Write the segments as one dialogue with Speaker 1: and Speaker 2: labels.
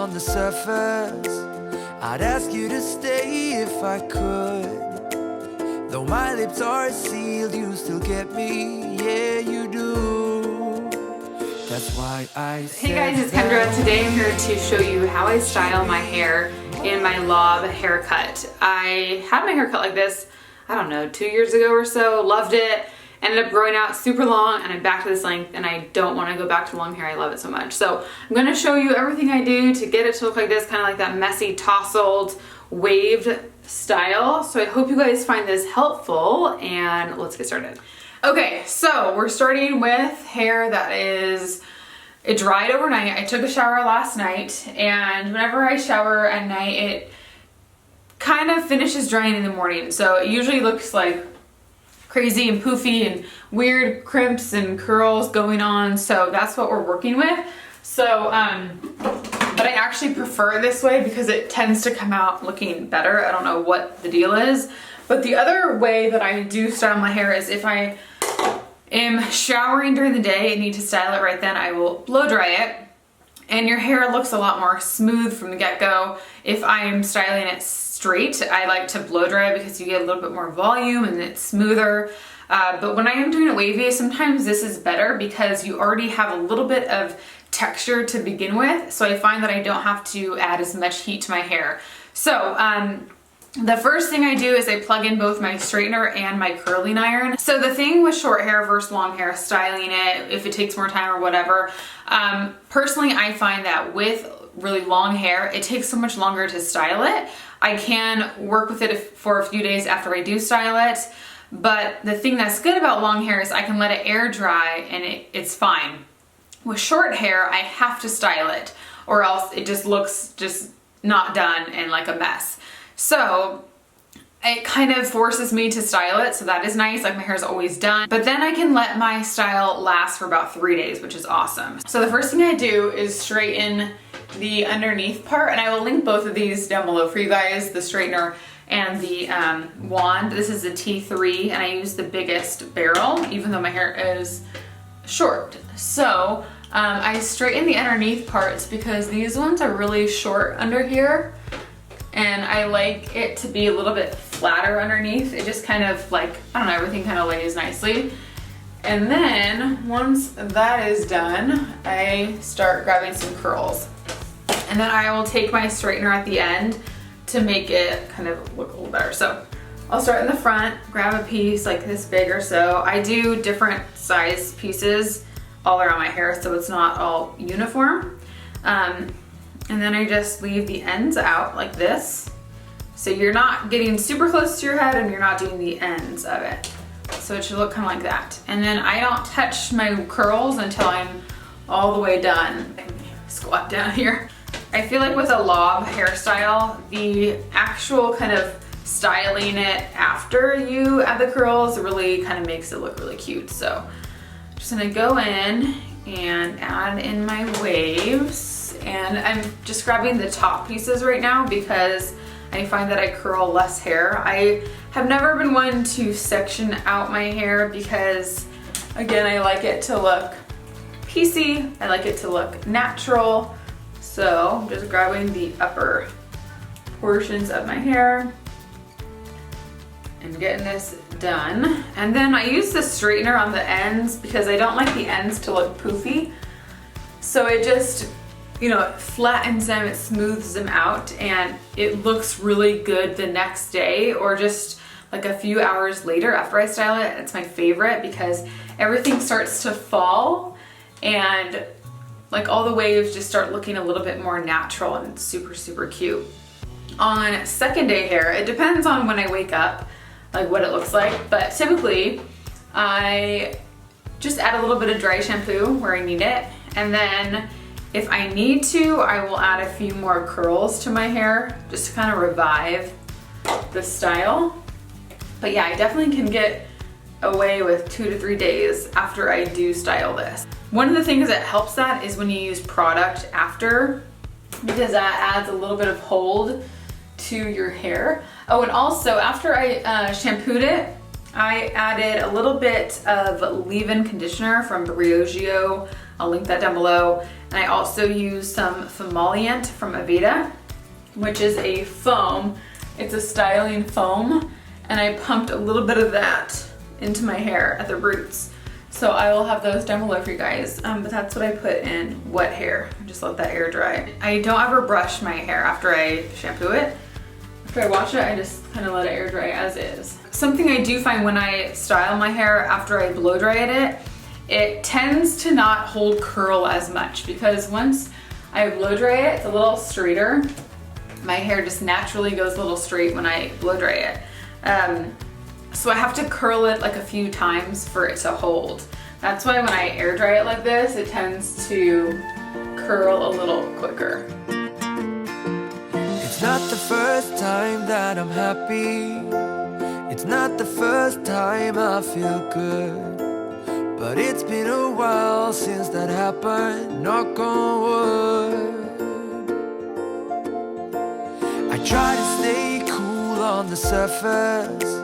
Speaker 1: on the surface. I'd ask you to stay if I could. Though my lips are sealed, you still get me, yeah you do. That's why I said.
Speaker 2: Hey guys, it's Kendra. Today I'm here to show you how I style my hair in my LOB haircut. I had my hair cut like this, I don't know, 2 years ago or so, loved it. Ended up growing out super long and I'm back to this length and I don't want to go back to long hair. I love it so much. So I'm going to show you everything I do to get it to look like this, kind of like that messy, tousled, waved style. So I hope you guys find this helpful and let's get started. Okay, so we're starting with hair that it dried overnight. I took a shower last night and whenever I shower at night, it kind of finishes drying in the morning. So it usually looks like crazy and poofy and weird crimps and curls going on. So that's what we're working with. So, but I actually prefer this way because it tends to come out looking better. I don't know what the deal is. But the other way that I do style my hair is if I am showering during the day and need to style it right then, I will blow dry it. And your hair looks a lot more smooth from the get-go. If I'm styling it straight, I like to blow dry because you get a little bit more volume and it's smoother. But when I am doing it wavy, sometimes this is better because you already have a little bit of texture to begin with. So I find that I don't have to add as much heat to my hair. So the first thing I do is I plug in both my straightener and my curling iron. So the thing with short hair versus long hair, styling it, if it takes more time or whatever, personally I find that with really long hair, it takes so much longer to style it. I can work with it for a few days after I do style it, but the thing that's good about long hair is I can let it air dry and it's fine. With short hair, I have to style it or else it just looks just not done and like a mess. So it kind of forces me to style it, so that is nice, like my hair is always done. But then I can let my style last for about 3 days, which is awesome. So the first thing I do is straighten the underneath part, and I will link both of these down below for you guys, the straightener and the wand. This is a T3, and I use the biggest barrel, even though my hair is short. So I straighten the underneath parts because these ones are really short under here. And I like it to be a little bit flatter underneath. It just kind of like, I don't know, everything kind of lays nicely. And then once that is done, I start grabbing some curls. And then I will take my straightener at the end to make it kind of look a little better. So I'll start in the front, grab a piece like this big or so. I do different size pieces all around my hair so it's not all uniform. And then I just leave the ends out like this. So you're not getting super close to your head and you're not doing the ends of it. So it should look kind of like that. And then I don't touch my curls until I'm all the way done. Squat down here. I feel like with a lob hairstyle, the actual kind of styling it after you add the curls really kind of makes it look really cute. So I'm just gonna go in and add in my waves. And I'm just grabbing the top pieces right now because I find that I curl less hair. I have never been one to section out my hair because, again, I like it to look piecey. I like it to look natural. So I'm just grabbing the upper portions of my hair and getting this done. And then I use the straightener on the ends because I don't like the ends to look poofy. So it just, you know, it flattens them, it smooths them out, and it looks really good the next day or just like a few hours later after I style it. It's my favorite because everything starts to fall and like all the waves just start looking a little bit more natural and super, super cute. On second day hair, it depends on when I wake up, like what it looks like, but typically I just add a little bit of dry shampoo where I need it, and then if I need to, I will add a few more curls to my hair just to kind of revive the style. But yeah, I definitely can get away with 2 to 3 days after I do style this. One of the things that helps that is when you use product after, because that adds a little bit of hold to your hair. Oh, and also after I shampooed it, I added a little bit of leave-in conditioner from Briogeo. I'll link that down below. And I also use some Emollient from Aveda, which is a foam. It's a styling foam, and I pumped a little bit of that into my hair at the roots. So I will have those down below for you guys, but that's what I put in wet hair. Just let that air dry. I don't ever brush my hair after I shampoo it. After I wash it, I just kind of let it air dry as is. Something I do find when I style my hair after I blow dry it, it tends to not hold curl as much, because once I blow dry it, it's a little straighter. My hair just naturally goes a little straight when I blow dry it. So I have to curl it like a few times for it to hold. That's why when I air dry it like this, it tends to curl a little quicker.
Speaker 1: It's not the first time that I'm happy. It's not the first time I feel good. But it's been a while since that happened, knock on wood. I try to stay cool on the surface.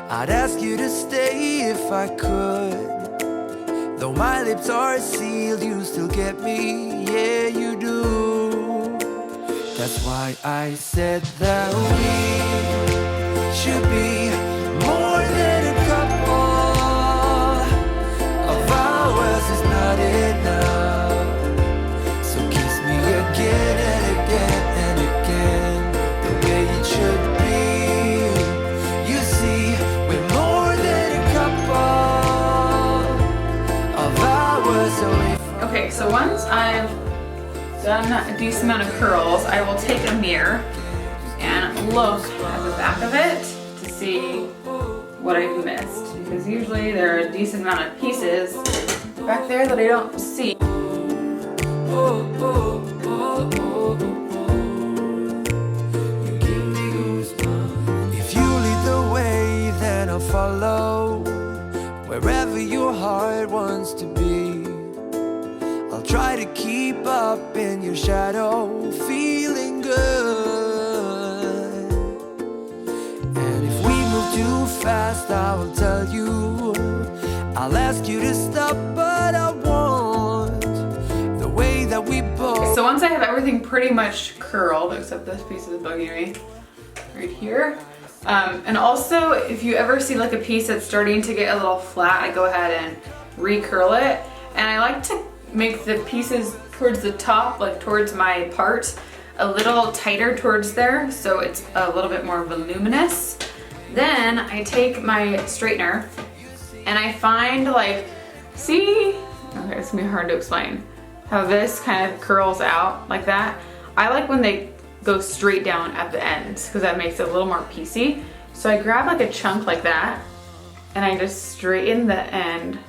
Speaker 1: I'd ask you to stay if I could. Though my lips are sealed, you still get me, yeah you do. That's why I said that we should be more than a couple. Of hours is not enough. So kiss me again and again and again, the way it should be. You see, we're more than a couple of hours away from.
Speaker 2: Okay, so once I've done a decent amount of curls, I will take a mirror and look at the back of it to see what I've missed, because usually there are a decent amount of pieces back there that I don't see.
Speaker 1: If you lead the way, then I'll follow wherever your heart wants to be. I'll try to keep up in your shadow, feeling good. And if we move too fast, I will tell you. I'll ask you to stop, but I want the way that we both.
Speaker 2: So once I have everything pretty much curled, except this piece is bugging me right here. And also, if you ever see like a piece that's starting to get a little flat, I go ahead and re-curl it. And I like to make the pieces towards the top, like towards my part, a little tighter towards there, so it's a little bit more voluminous. Then I take my straightener and I find like, see, okay, it's gonna be hard to explain, how this kind of curls out like that. I like when they go straight down at the ends, because that makes it a little more piecey. So I grab like a chunk like that and I just straighten the end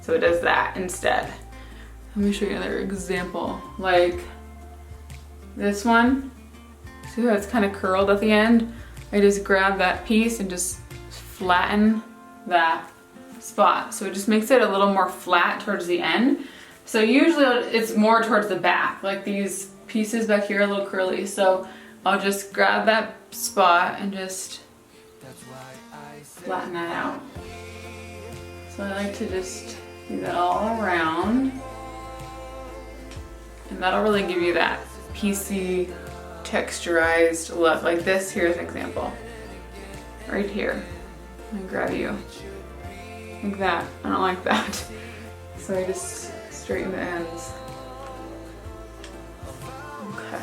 Speaker 2: so it does that instead. Let me show you another example, like this one. See how it's kind of curled at the end? I just grab that piece and just flatten that spot. So it just makes it a little more flat towards the end. So usually it's more towards the back, like these pieces back here are a little curly. So I'll just grab that spot and just flatten that out. So I like to just do that all around. And that'll really give you that piecey, texturized look. Like this, here's an example. Right here. I'm gonna grab you. Like that. I don't like that. So I just straighten the ends. Okay.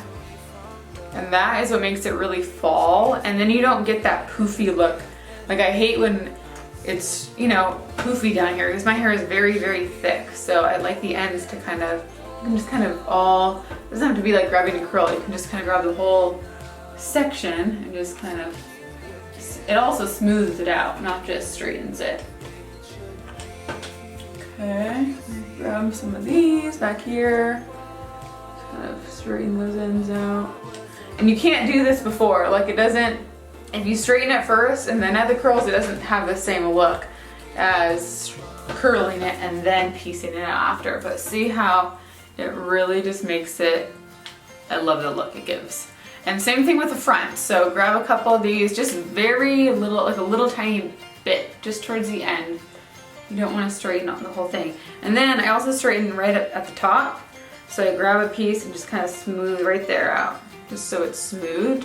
Speaker 2: And that is what makes it really fall. And then you don't get that poofy look. Like I hate when it's, you know, poofy down here, because my hair is very, very thick. So I like the ends to kind of, you can just kind of all, it doesn't have to be like grabbing a curl, you can just kind of grab the whole section and just kind of, it also smooths it out, not just straightens it. Okay, grab some of these back here, kind of straighten those ends out. And you can't do this before, like it doesn't, if you straighten it first and then add the curls, it doesn't have the same look as curling it and then piecing it out after. But see how it really just makes it, I love the look it gives. And same thing with the front. So grab a couple of these, just very little, like a little tiny bit, just towards the end. You don't want to straighten out the whole thing. And then I also straighten right at the top. So I grab a piece and just kind of smooth right there out, just so it's smooth.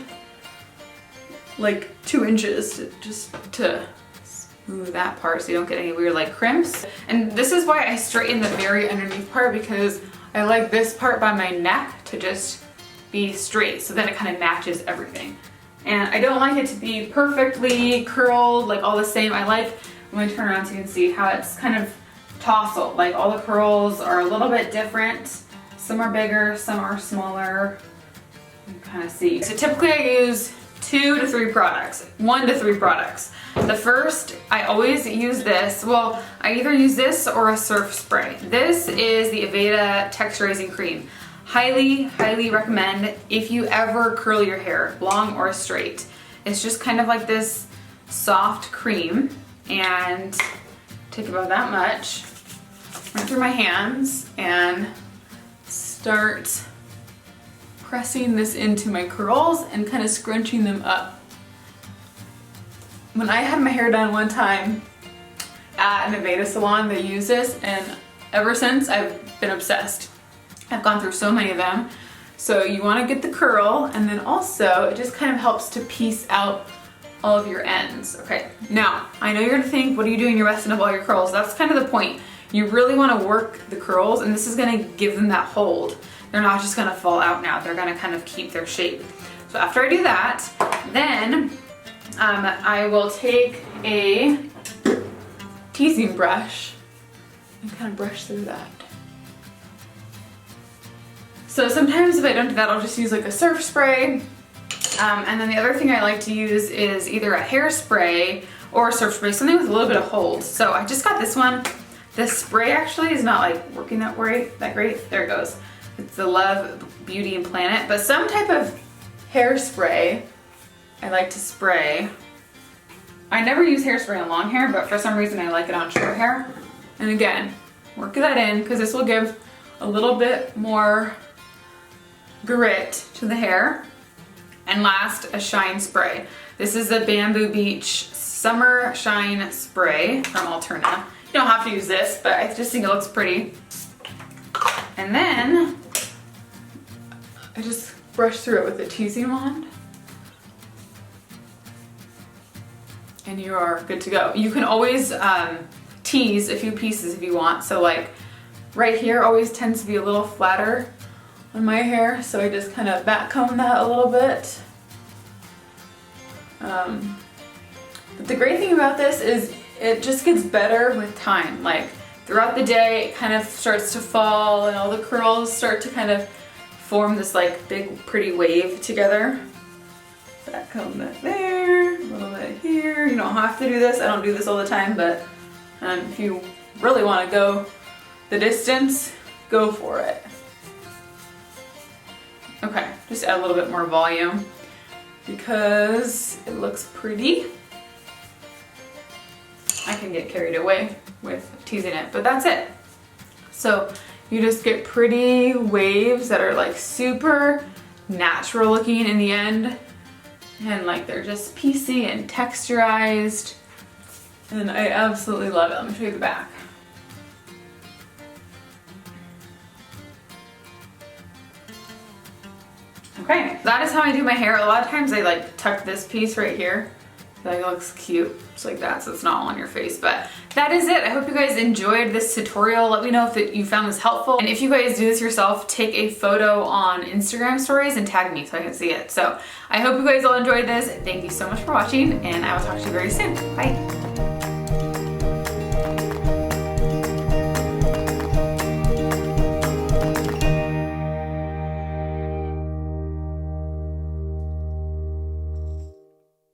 Speaker 2: Like 2 inches, just to smooth that part so you don't get any weird like crimps. And this is why I straighten the very underneath part, because I like this part by my neck to just be straight, so then it kind of matches everything. And I don't like it to be perfectly curled, like all the same. I like, I'm gonna turn around so you can see how it's kind of tousled. Like all the curls are a little bit different. Some are bigger, some are smaller. You can kind of see. So typically I use 2 to 3 products, 1 to 3 products. The first, I always use this. Well, I either use this or a surf spray. This is the Aveda Texturizing Cream. Highly, highly recommend if you ever curl your hair, long or straight. It's just kind of like this soft cream, and take about that much, run through my hands and start pressing this into my curls and kind of scrunching them up. When I had my hair done one time at an Aveda salon, they used this, and ever since I've been obsessed. I've gone through so many of them. So you want to get the curl, and then also it just kind of helps to piece out all of your ends. Okay, now I know you're gonna think, what are you doing? You're messing up all your curls. That's kind of the point. You really want to work the curls, and this is going to give them that hold. They're not just going to fall out now. They're going to kind of keep their shape. So after I do that, then I will take a teasing brush and kind of brush through that. So sometimes if I don't do that, I'll just use like a surf spray. And then the other thing I like to use is either a hairspray or a surf spray, something with a little bit of hold. So I just got this one. This spray actually is not like working that great. There it goes. It's the Love Beauty and Planet, but some type of hairspray I like to spray. I never use hairspray on long hair, but for some reason I like it on short hair. And again, work that in, because this will give a little bit more grit to the hair. And last, a shine spray. This is the Bamboo Beach Summer Shine Spray from Alterna. You don't have to use this, but I just think it looks pretty. And then I just brush through it with a teasing wand. And you are good to go. You can always tease a few pieces if you want. So like right here always tends to be a little flatter on my hair, so I just kind of back comb that a little bit. But the great thing about this is it just gets better with time. Like throughout the day, it kind of starts to fall and all the curls start to kind of form this like big pretty wave together. Back comb that there, a little bit here. You don't have to do this. I don't do this all the time, but if you really want to go the distance, go for it. Okay, just add a little bit more volume because it looks pretty. I can get carried away with teasing it, but that's it. So you just get pretty waves that are like super natural looking in the end, and like they're just piecey and texturized, and I absolutely love it. Let me show you the back. Okay, that is how I do my hair. A lot of times I like tuck this piece right here. That looks cute, just like that, so it's not all on your face. But that is it. I hope you guys enjoyed this tutorial. Let me know if you found this helpful. And if you guys do this yourself, take a photo on Instagram stories and tag me so I can see it. So I hope you guys all enjoyed this. Thank you so much for watching, and I will talk to you very soon. Bye.